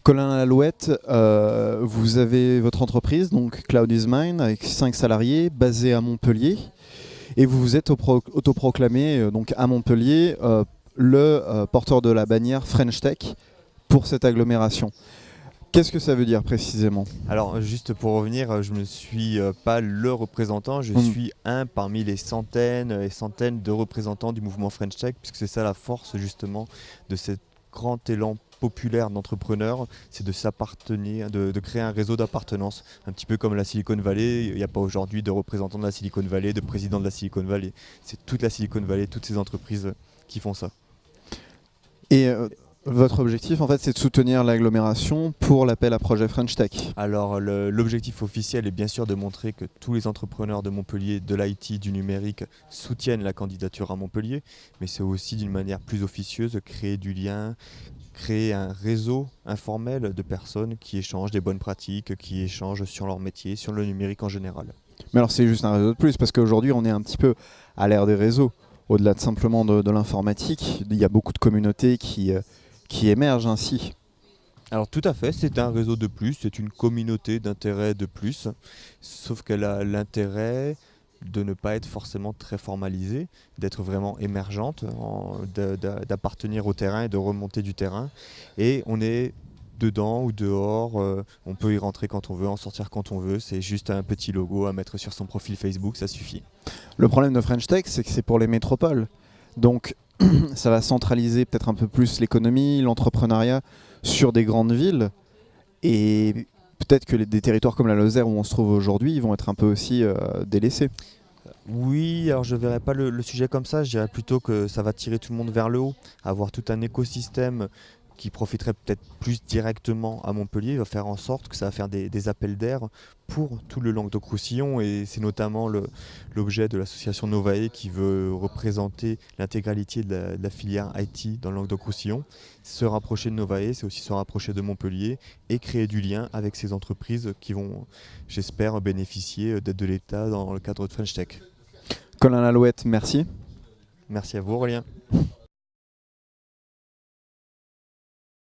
Colin Lalouette, vous avez votre entreprise, donc Cloud is Mine, avec 5 salariés, basée à Montpellier, et vous vous êtes autoproclamé donc à Montpellier le porteur de la bannière French Tech pour cette agglomération. Qu'est-ce que ça veut dire précisément? Alors juste pour revenir, je ne suis pas le représentant, je Mm. suis un parmi les centaines et centaines de représentants du mouvement French Tech, puisque c'est ça la force justement de ce grand élan populaire d'entrepreneurs, c'est de s'appartenir, de créer un réseau d'appartenance, un petit peu comme la Silicon Valley. Il n'y a pas aujourd'hui de représentants de la Silicon Valley, de président de la Silicon Valley. C'est toute la Silicon Valley, toutes ces entreprises qui font ça. Et votre objectif, en fait, c'est de soutenir l'agglomération pour l'appel à projet French Tech. Alors l'objectif officiel est bien sûr de montrer que tous les entrepreneurs de Montpellier, de l'IT, du numérique soutiennent la candidature à Montpellier, mais c'est aussi d'une manière plus officieuse créer du lien, créer un réseau informel de personnes qui échangent des bonnes pratiques, qui échangent sur leur métier, sur le numérique en général. Mais alors c'est juste un réseau de plus, parce qu'aujourd'hui on est un petit peu à l'ère des réseaux. Au-delà de simplement de l'informatique, il y a beaucoup de communautés qui émergent ainsi. Alors tout à fait, c'est un réseau de plus, c'est une communauté d'intérêt de plus, sauf qu'elle a l'intérêt de ne pas être forcément très formalisée, d'être vraiment émergente, d'appartenir au terrain et de remonter du terrain. Et on est dedans ou dehors, on peut y rentrer quand on veut, en sortir quand on veut, c'est juste un petit logo à mettre sur son profil Facebook, ça suffit. Le problème de French Tech, c'est que c'est pour les métropoles. Donc ça va centraliser peut-être un peu plus l'économie, l'entrepreneuriat sur des grandes villes. Et peut-être que des territoires comme la Lozère où on se trouve aujourd'hui, ils vont être un peu aussi délaissés. Oui, alors je ne verrais pas le sujet comme ça, je dirais plutôt que ça va tirer tout le monde vers le haut, avoir tout un écosystème qui profiterait peut-être plus directement à Montpellier, va faire en sorte que ça va faire des appels d'air pour tout le Languedoc-Roussillon, et c'est notamment l'objet de l'association Novae qui veut représenter l'intégralité de la filière IT dans le Languedoc-Roussillon. Se rapprocher de Novae, c'est aussi se rapprocher de Montpellier et créer du lien avec ces entreprises qui vont, j'espère, bénéficier d'aide de l'État dans le cadre de French Tech. Colin Lalouette, merci. Merci à vous Aurélien.